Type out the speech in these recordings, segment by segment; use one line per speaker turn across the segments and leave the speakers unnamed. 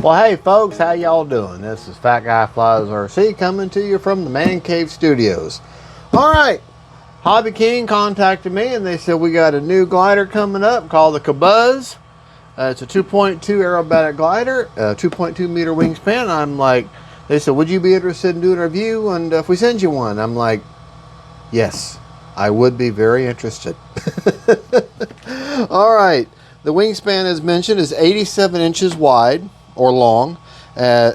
Well, hey folks, how y'all doing? This is Fat Guy Flies RC coming to you from the Man Cave Studios. All right, HobbyKing contacted me and they said we got a new glider coming up called the Kobuz. It's a 2.2 aerobatic glider, 2.2 meter wingspan. I'm like, they said, would you be interested in doing a review and if we send you one? I'm like, yes, I would be very interested. All right, the wingspan, as mentioned, is 87 inches wide or long, or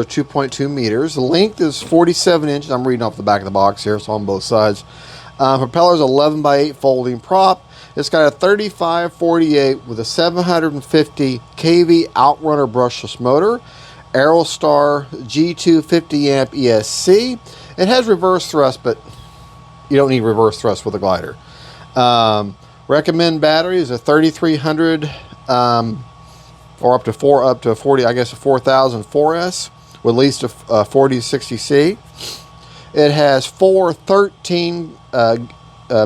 2.2 meters. The length is 47 inches. I'm reading off the back of the box here, so on both sides. Propeller is 11 by 8 folding prop. It's got a 3548 with a 750 kV outrunner brushless motor. Aerostar G2 50 amp ESC. It has reverse thrust, but you don't need reverse thrust with a glider. Recommend battery is a 3300 or up to 40, I guess a 4000 4S with at least a 4060C. It has 4 13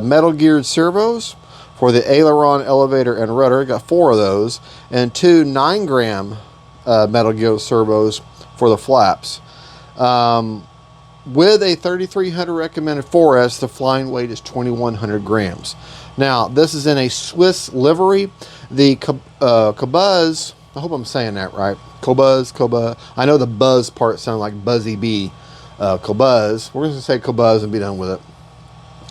metal geared servos for the aileron, elevator, and rudder. It got 4 of those, and 2 9-gram metal geared servos for the flaps. With a 3300 recommended 4S, the flying weight is 2100 grams. Now, this is in a Swiss livery. The Kobuz, I hope I'm saying that right. Kobuz. I know the buzz part sounds like Buzzy Bee. Kobuz, we're going to say Kobuz and be done with it,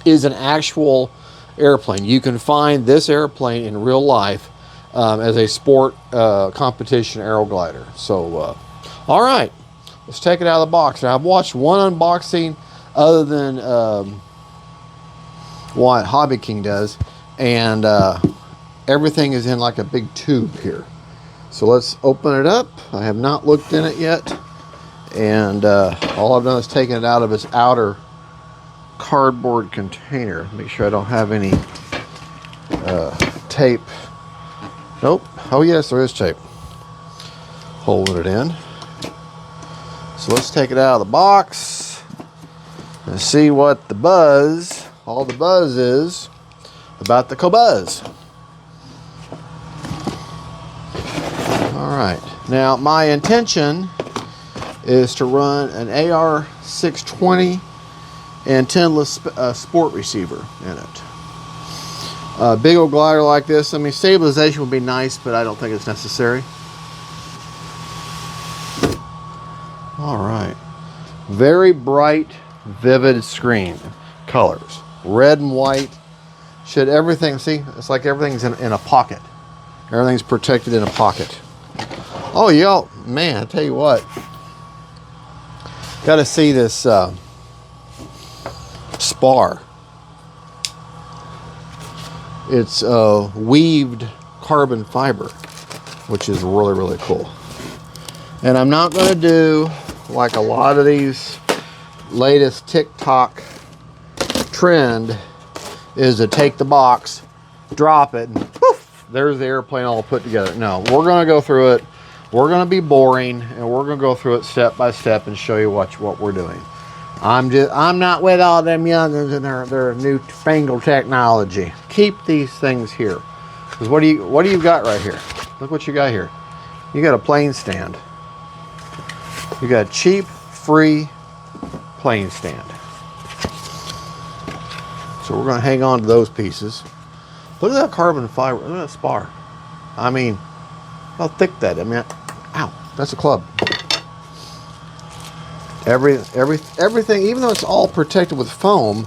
is an actual airplane. You can find this airplane in real life as a sport competition aero glider. So, all right, let's take it out of the box. Now, I've watched one unboxing other than what HobbyKing does, and everything is in like a big tube here. So let's open it up. I have not looked in it yet, and all I've done is taken it out of its outer cardboard container. Make sure I don't have any tape. Nope. Oh yes, there is tape holding it in. So let's take it out of the box and see what all the buzz is about the Kobuz. All right, now my intention is to run an AR620 antenna-less sport receiver in it. A big old glider like this, I mean, stabilization would be nice, but I don't think it's necessary. All right, very bright, vivid screen colors, red and white. Should everything, see, it's like everything's in a pocket. Everything's protected in a pocket. Oh, y'all, man, I tell you what, got to see this spar. It's weaved carbon fiber, which is really, really cool. And I'm not going to do like a lot of these latest TikTok trend is to take the box, drop it, and poof, there's the airplane all put together. No, we're going to go through it. We're going to be boring, and we're going to go through it step by step and show you what we're doing. I'm not with all them youngins and their newfangled technology. Keep these things here. Because what do you got right here? Look what you got here. You got a plane stand. You got a cheap, free plane stand. So we're going to hang on to those pieces. Look at that carbon fiber. Look at that spar. I mean, how thick that is. I mean, ow, that's a club. Everything, even though it's all protected with foam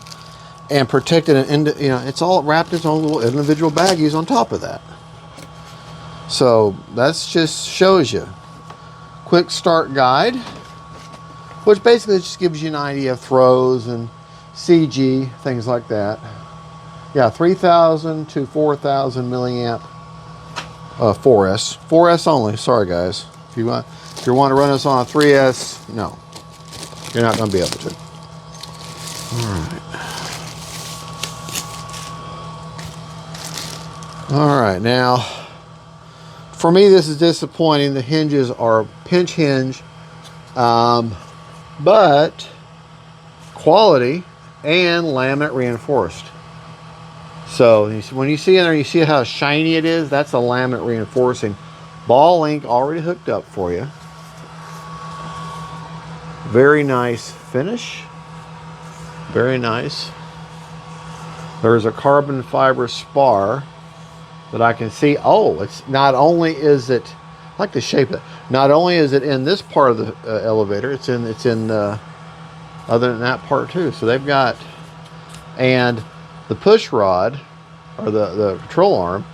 and protected, it's all wrapped in its own little individual baggies on top of that. So that's just shows you. Quick start guide, which basically just gives you an idea of throws and CG, things like that. Yeah, 3,000 to 4,000 milliamp 4S only. Sorry guys, if you want to run this on a 3S, no, you're not going to be able to. All right, now for me this is disappointing. The hinges are pinch hinge, but quality and laminate reinforced. So when you see in there, you see how shiny it is. That's a laminate reinforcing Ball link already hooked up for you. Very nice finish. Very nice. There's a carbon fiber spar that I can see. Oh, it's not only is it, I like the shape of it. Not only is it in this part of the elevator, it's in other than that part too. So they've got, and the push rod or the control arm,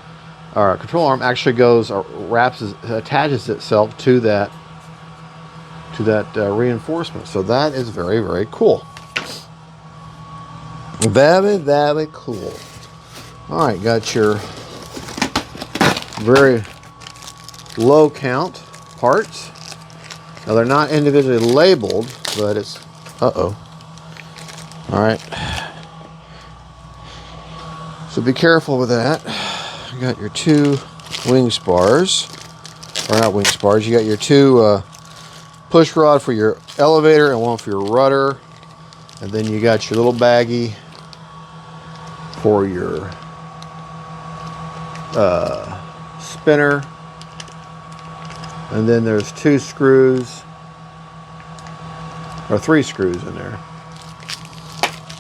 actually goes or attaches itself to that reinforcement. So that is very, very cool. Very, very cool. All right, got your very low count parts. Now they're not individually labeled, but it's, all right. So be careful with that. You got your two wing spars, or not wing spars. You got your two push rod for your elevator and one for your rudder, and then you got your little baggie for your spinner, and then there's two screws or three screws in there.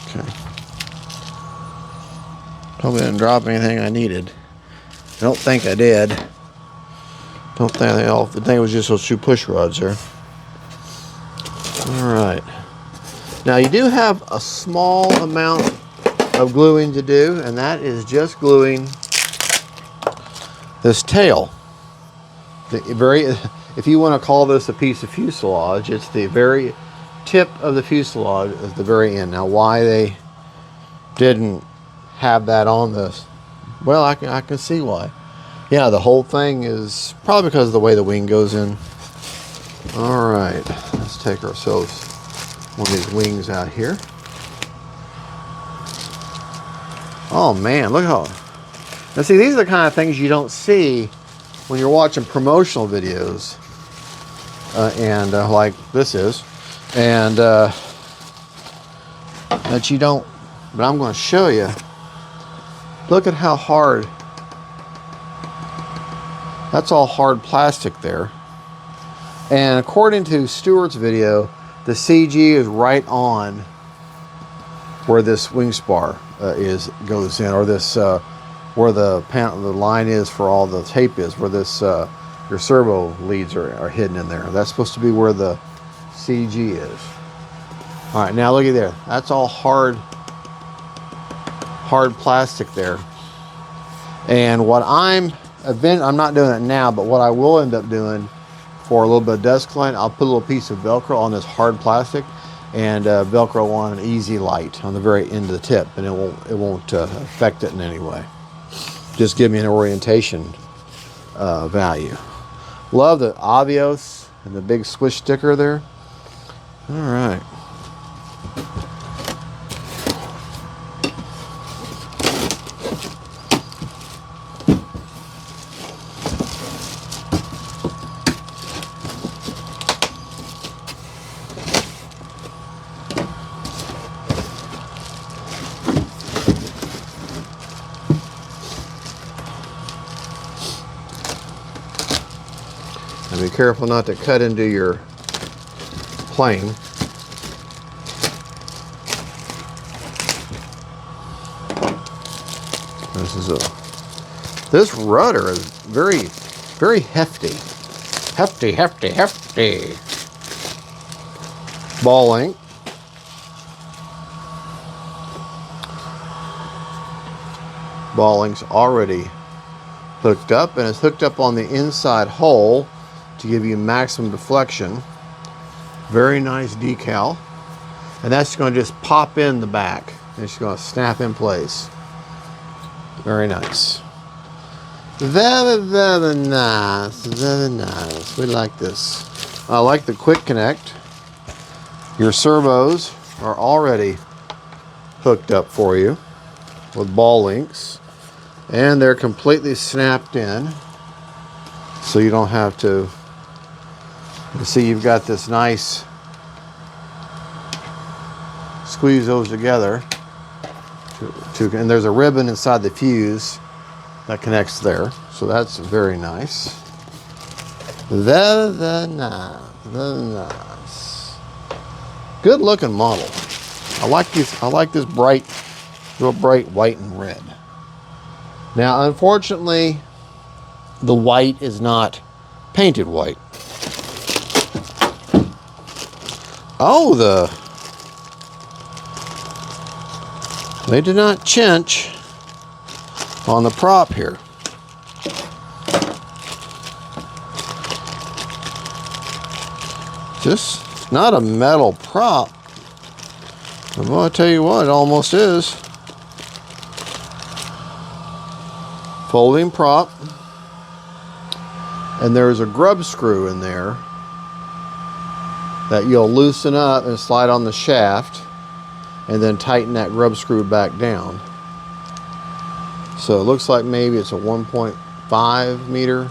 Okay. Hope I didn't drop anything I needed. I don't think I did. Don't think I think it was just those two push rods there. All right. Now you do have a small amount of gluing to do, and that is just gluing this tail. If you want to call this a piece of fuselage, it's the very tip of the fuselage at the very end. Now, why they didn't have that on this? Well, I can see why. Yeah, the whole thing is probably because of the way the wing goes in. All right, let's take ourselves one of these wings out here. Oh man, look how. Now see, these are the kind of things you don't see when you're watching promotional videos, like this is, and that you don't. But I'm going to show you. Look at how hard. That's all hard plastic there. And according to Stuart's video, the CG is right on where this wing spar goes in, or this where the line is for all the tape is, where this your servo leads are hidden in there. That's supposed to be where the CG is. All right, now look at there. That's all hard plastic there. And what I'm not doing it now, but what I will end up doing for a little bit of desk line, I'll put a little piece of Velcro on this hard plastic and Velcro on an easy light on the very end of the tip, and it won't affect it in any way. Just give me an orientation value. Love the Avios and the big squish sticker there. All right. And be careful not to cut into your plane. This rudder is very, very hefty. Hefty. Ball link. Ball link's already hooked up, and it's hooked up on the inside hole to give you maximum deflection. Very nice decal, and that's going to just pop in the back. It's going to snap in place. Very nice. Very, very nice. Very nice. We like this. I like the quick connect. Your servos are already hooked up for you with ball links, and they're completely snapped in, so you don't have to. You see, you've got this nice, squeeze those together, and there's a ribbon inside the fuse that connects there, so that's very nice. Very nice. Very nice. Good looking model. I like this bright, real bright white and red. Now, unfortunately, the white is not painted white. Oh, they did not chinch on the prop here. Just not a metal prop. Well, I'll tell you what, it almost is. Folding prop. And there's a grub screw in there that you'll loosen up and slide on the shaft and then tighten that grub screw back down. So it looks like maybe it's a 1.5 meter.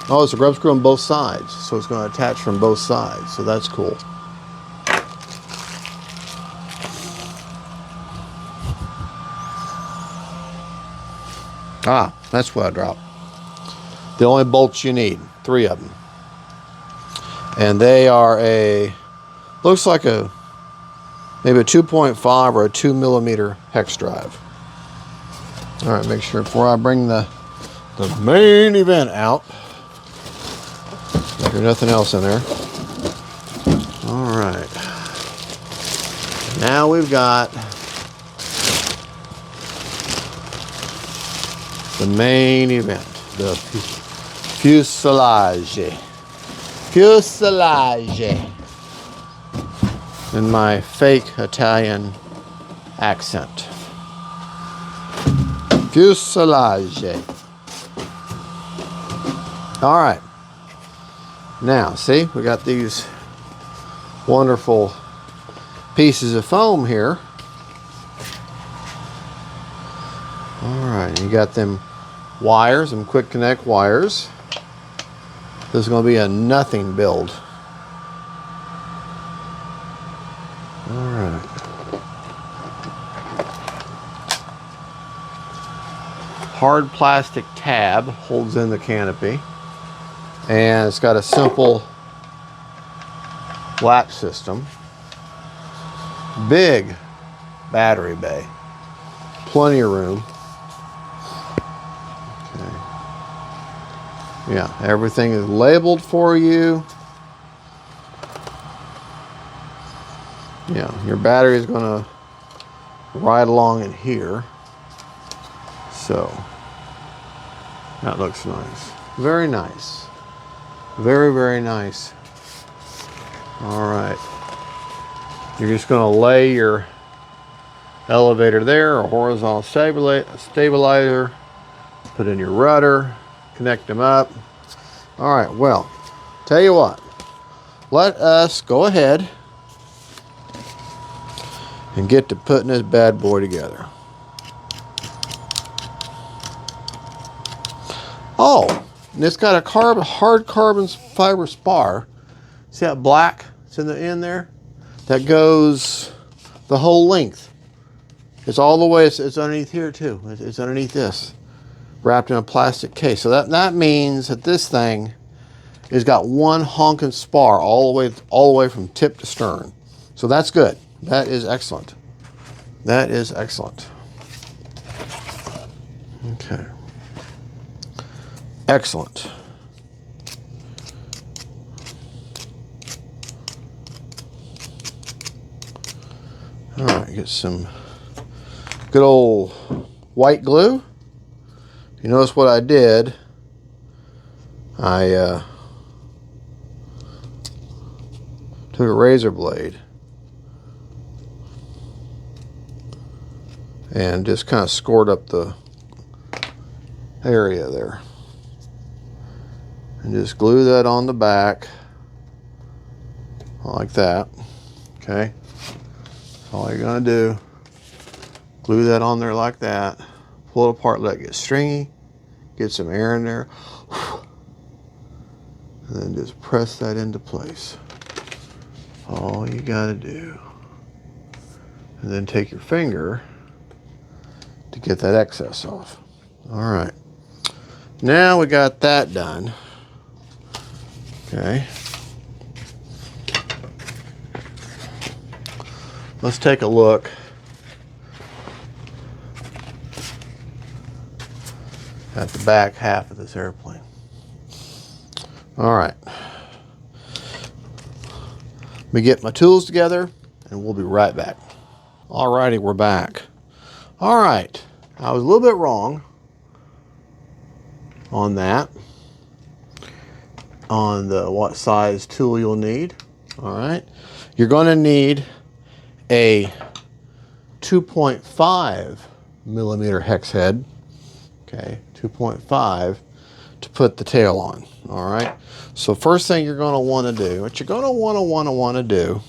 Oh, it's a grub screw on both sides, so it's going to attach from both sides, so that's cool. Ah, that's what I dropped. The only bolts you need, 3 of them. And they are looks like maybe a 2.5 or a 2 millimeter hex drive. All right, make sure before I bring the main event out, there's nothing else in there. All right. Now we've got the main event, the fuselage. Fuselage. In my fake Italian accent. Fuselage. All right. Now, see, we got these wonderful pieces of foam here. All right, you got them wires, them quick connect wires. This is going to be a nothing build. All right. Hard plastic tab holds in the canopy. And it's got a simple latch system. Big battery bay. Plenty of room. Okay. Yeah, everything is labeled for you. Yeah, your battery is going to ride along in here. So, that looks nice. Very nice. Very, very nice. All right. You're just going to lay your elevator there, or horizontal stabilizer, put in your rudder, connect them up. All right, well, tell you what, let us go ahead and get to putting this bad boy together. Oh, and it's got a hard carbon fiber spar. See that black? It's in the end there. That goes the whole length. It's all the way. It's underneath here too. It's underneath this, wrapped in a plastic case. So that means that this thing has got one honking spar all the way from tip to stern. So that's good. That is excellent. That is excellent. Okay. Excellent. All right, get some good old white glue. You notice what I did? I took a razor blade and just kind of scored up the area there. And just glue that on the back like that. Okay, that's all you're gonna do. Glue that on there like that. Pull it apart, let it get stringy. Get some air in there. And then just press that into place. All you gotta do. And then take your finger to get that excess off. All right. Now we got that done. Okay. Let's take a look at the back half of this airplane. All right. Let me get my tools together and we'll be right back. All righty, we're back. All right, I was a little bit wrong on that, on the what size tool you'll need. All right, you're going to need a 2.5 millimeter hex head. Okay, 2.5 to put the tail on. All right, so first thing you're going to want to do, what you're going to want to do,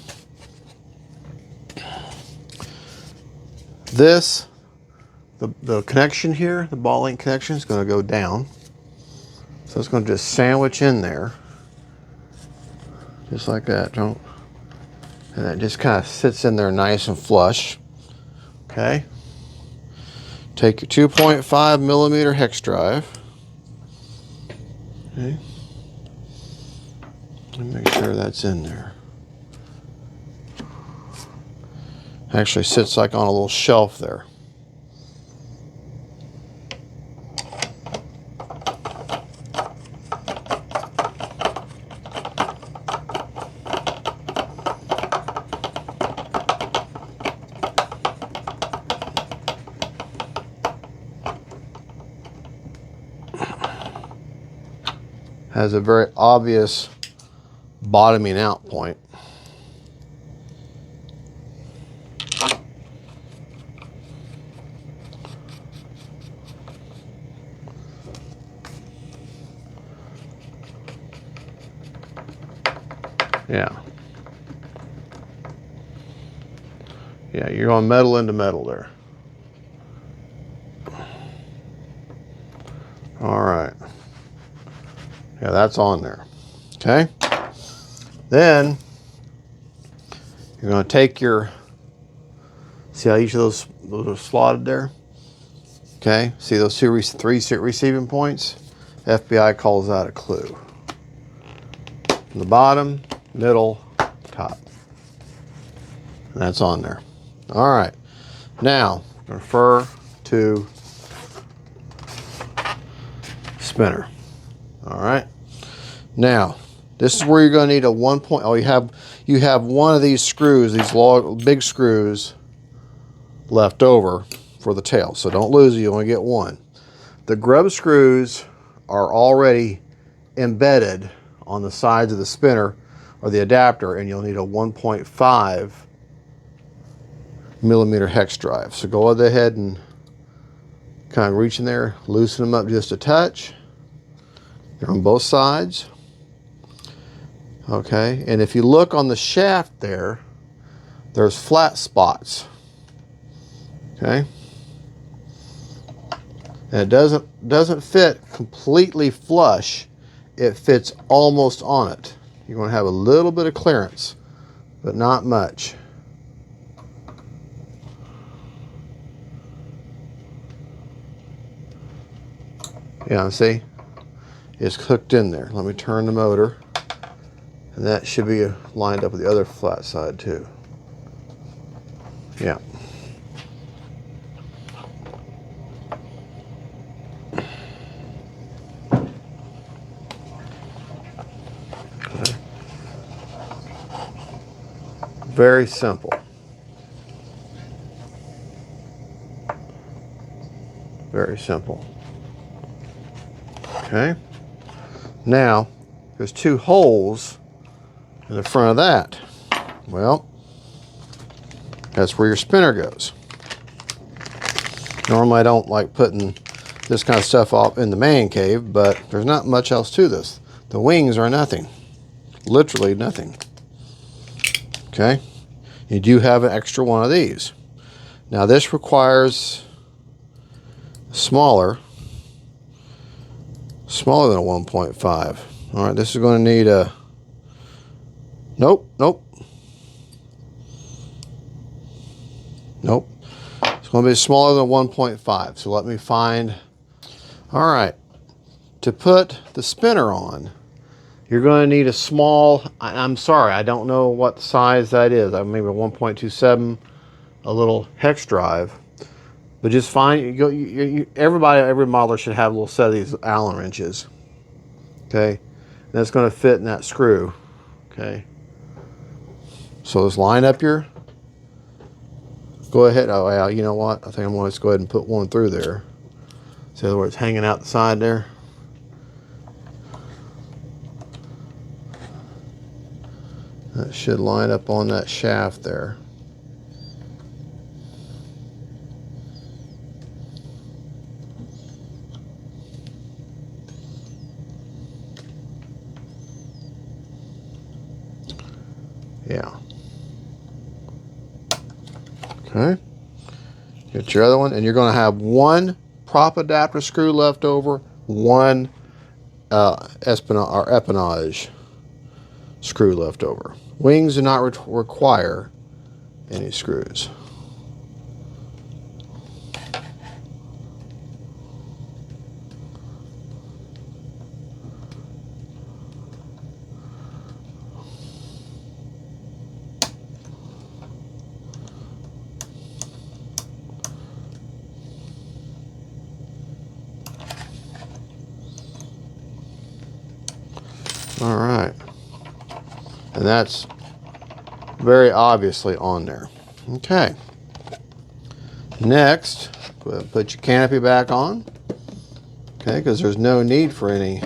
this, the connection here, the ball link connection is going to go down. So it's going to just sandwich in there, just like that. Don't, and it just kind of sits in there nice and flush. Okay. Take your 2.5 millimeter hex drive. Okay. And make sure that's in there. Actually sits like on a little shelf there. Has a very obvious bottoming out point. Yeah. Yeah, you're going metal into metal there. All right. Yeah, that's on there. Okay. Then you're going to take your, see how each of those are slotted there? Okay. See those three receiving points? FBI calls that a clue. From the bottom, middle, top. And that's on there. All right. Now, refer to spinner. All right. Now, this is where you're going to need a 1 point. Oh, you have one of these screws, these big screws left over for the tail. So don't lose it. You only get one. The grub screws are already embedded on the sides of the spinner or the adapter, and you'll need a 1.5 millimeter hex drive. So go ahead and kind of reach in there, loosen them up just a touch. They're on both sides. Okay, and if you look on the shaft there, there's flat spots. Okay, and it doesn't fit completely flush. It fits almost on it. You're going to have a little bit of clearance, but not much. Yeah, see? It's hooked in there. Let me turn the motor. And that should be lined up with the other flat side too. Yeah. Okay. Very simple. Very simple. Okay. Now, there's two holes in the front of that. Well, that's where your spinner goes. Normally I don't like putting this kind of stuff off in the man cave, but there's not much else to this. The wings are nothing. Literally nothing. Okay. You do have an extra one of these. Now this requires smaller than a 1.5. All right, this is going to need a, nope. It's going to be smaller than 1.5. So let me find, all right, to put the spinner on, You're going to need a small, I'm sorry, I don't know what size that is. Maybe a 1.27, a little hex drive. But just find, every modeler should have a little set of these Allen wrenches. Okay, and that's going to fit in that screw. Okay, so just line up your, go ahead, oh yeah, you know what, I think I'm going to go ahead and put one through there. See where it's hanging out the side there? That should line up on that shaft there. Yeah. Okay. Get your other one, and you're going to have one prop adapter screw left over, one empennage screw left over. Wings do not require any screws. All right, and that's very obviously on there. Okay, next, go ahead and put your canopy back on. Okay, because there's no need for any.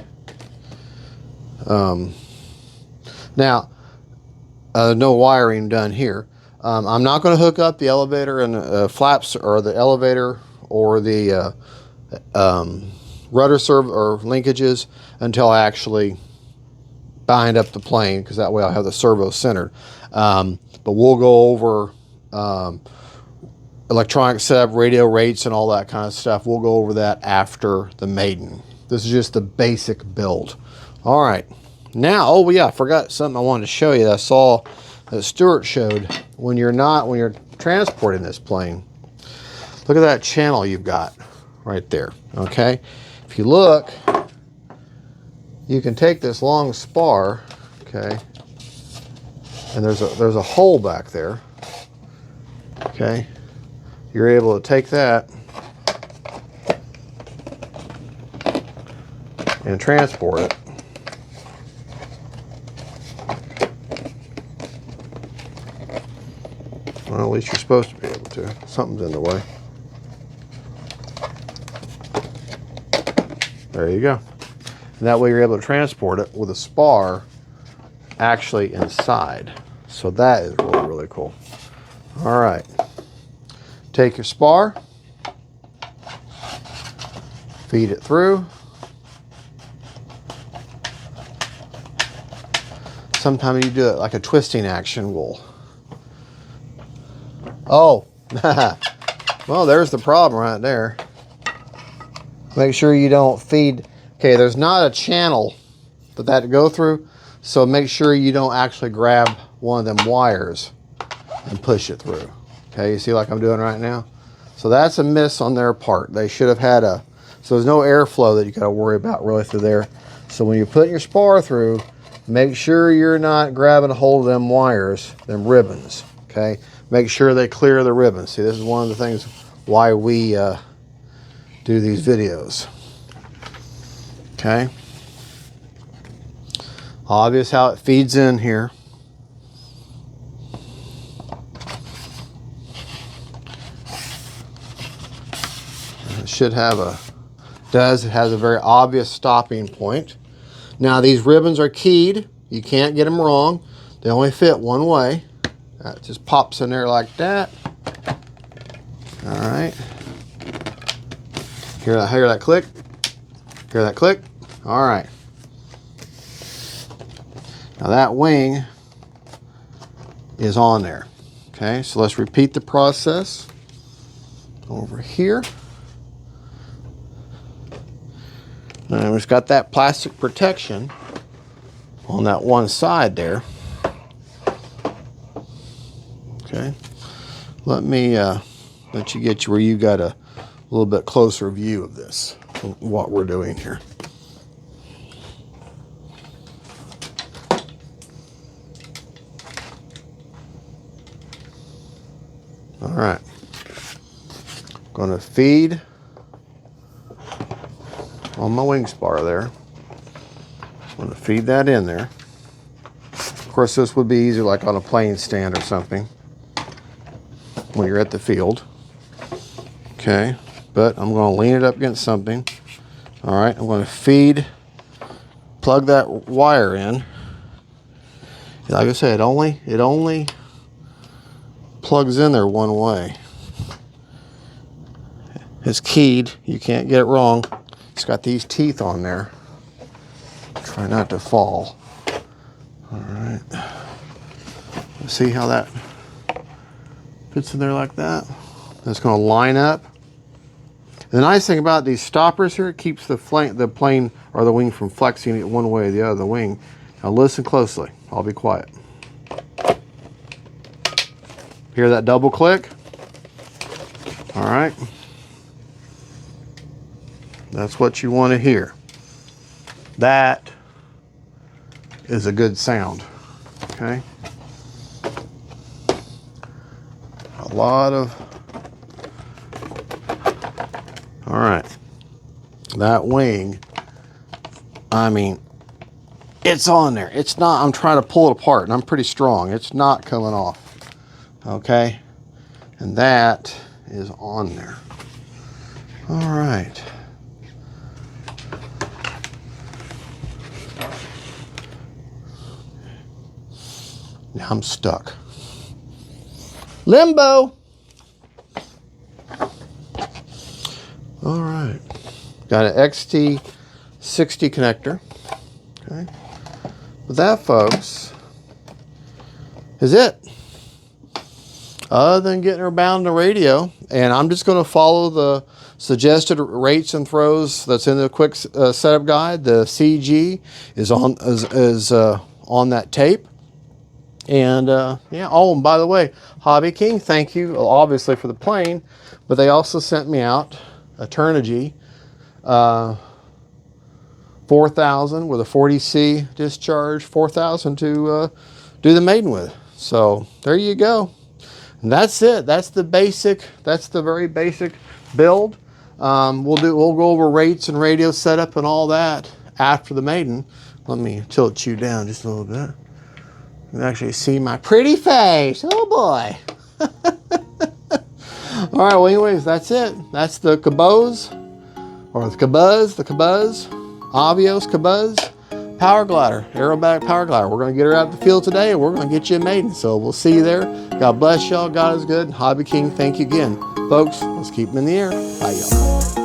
Now, no wiring done here. I'm not going to hook up the elevator and flaps, or the elevator or the rudder or linkages until I actually bind up the plane, because that way I'll have the servos centered. But we'll go over electronic setup, radio rates, and all that kind of stuff. We'll go over that after the maiden. This is just the basic build. All right. Now, oh yeah, I forgot something I wanted to show you that I saw that Stuart showed. When you're transporting this plane, look at that channel you've got right there. Okay. If you look, you can take this long spar, okay, and there's a hole back there, okay. You're able to take that and transport it. Well, at least you're supposed to be able to. Something's in the way. There you go. And that way you're able to transport it with a spar actually inside. So that is really, really cool. All right. Take your spar, feed it through. Sometimes you do it like a twisting action. Oh, well, there's the problem right there. Make sure you don't feed. Okay, there's not a channel for that to go through, so make sure you don't actually grab one of them wires and push it through. Okay, you see like I'm doing right now? So that's a miss on their part. They should have had so there's no airflow that you got to worry about really through there. So when you're putting your spar through, make sure you're not grabbing a hold of them wires, them ribbons, okay? Make sure they clear the ribbons. See, this is one of the things why we do these videos. Okay. Obvious how it feeds in here. It should have it has a very obvious stopping point. Now these ribbons are keyed. You can't get them wrong. They only fit one way. That just pops in there like that. All right. Hear that click? Hear that click? All right. Now that wing is on there. Okay, so let's repeat the process over here. And we've got that plastic protection on that one side there. Okay, let me let you get where you got a little bit closer view of this, what we're doing here. All right. Going to feed on my wing spar there. I'm going to feed that in there. Of course, this would be easier like on a plane stand or something when you're at the field. Okay, but I'm going to lean it up against something. All right, I'm going to plug that wire in. Like I said, it only plugs in there one way. It's keyed, you can't get it wrong. It's got these teeth on there. Try not to fall. All right. Let's see how that fits in there like that. That's going to line up. The nice thing about these stoppers here, it keeps the plane or the wing from flexing it one way or the other, the wing. Now listen closely. I'll be quiet. Hear that double click? All right. That's what you want to hear. That is a good sound. Okay. A lot of. All right. That wing, I mean, it's on there. It's not, I'm trying to pull it apart and I'm pretty strong. It's not coming off. Okay. And that is on there. All right. Now I'm stuck. Limbo. All right. Got an XT60 connector. Okay. But that, folks, is it. Other than getting her bound to radio, and I'm just going to follow the suggested rates and throws that's in the quick setup guide. The CG is on that tape. And yeah, oh, and by the way, HobbyKing, thank you, obviously, for the plane, but they also sent me out a Turnigy 4000 with a 40C discharge, 4000 to do the maiden with. So there you go. And that's it. That's the basic. That's the very basic build. We'll go over rates and radio setup and all that after the maiden. Let me tilt you down just a little bit. You can actually see my pretty face. Oh boy. All right, well anyways, that's it. That's the Kobuz, or the Kobuz, Avios Kobuz power glider, Aerobatic power glider. We're gonna get her out of the field today and we're gonna get you a maiden. So we'll see you there. God bless y'all, God is good. HobbyKing, thank you again. Folks, let's keep them in the air. Bye y'all.